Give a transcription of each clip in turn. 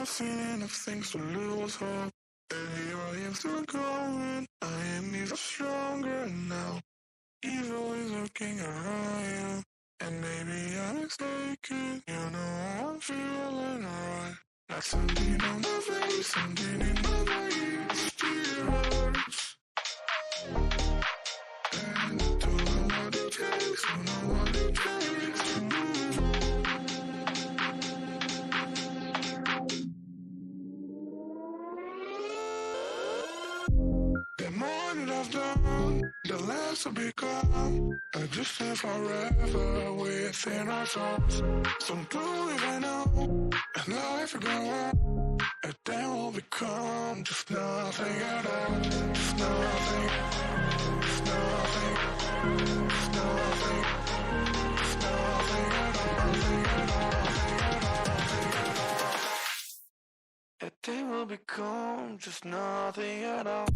I've seen enough things to lose hope. And here I am still going. I am even stronger now. Evil is lurking around you. And maybe I'm mistaken. You know I'm feeling alright. Like something on my face, something in my brain. It still hurts. And I don't know what it takes. Don't know what it takes to move on. The more that I've done, the less I become. I just live forever within our thoughts. Some do even know, and life will go on. And then we'll become just nothing at all. Just nothing, just nothing, just nothing, just nothing at all. Nothing at all, nothing at all. And then we'll become just nothing at all.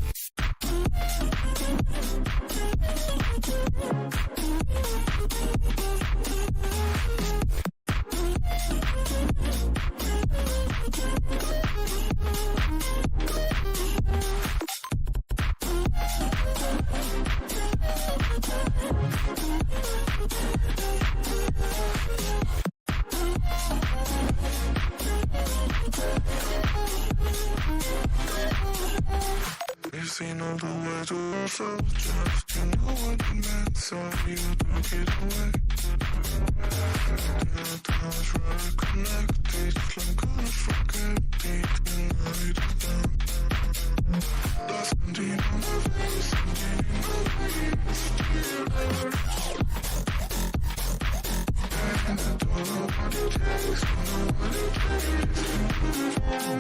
You see no the way to ourselves, just you know what it meant, so you took it away. The times were connected, I'm gonna forget it tonight is done. There's something on my face, something in my brain, still hurts. And I don't know what it takes, don't know what it takes to move on.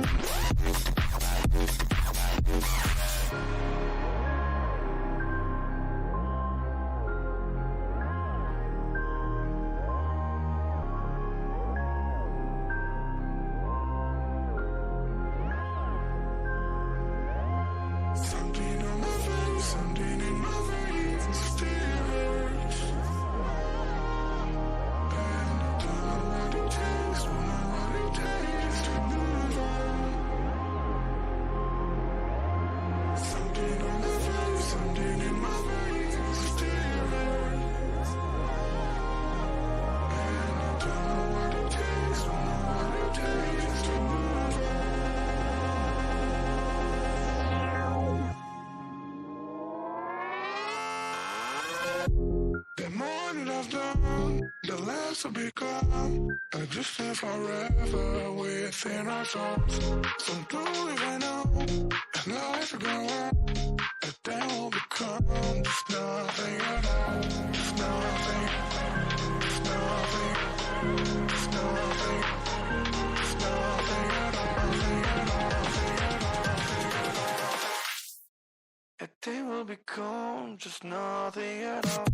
Something on my face, something in my veins still hurts. And I don't know what it takes, don't know what it takes to move on. Something on my face, something in my veins still hurts. And I don't know what it takes, don't know what it takes to move on. The more that I've done, the less I become. I just live forever within our thoughts. Some don't even know, and life will go on. And then we'll become just nothing at all. Just nothing, just nothing, just nothing, just nothing at all. Nothing at all, nothing at all, nothing at all. And then we'll become just nothing at all.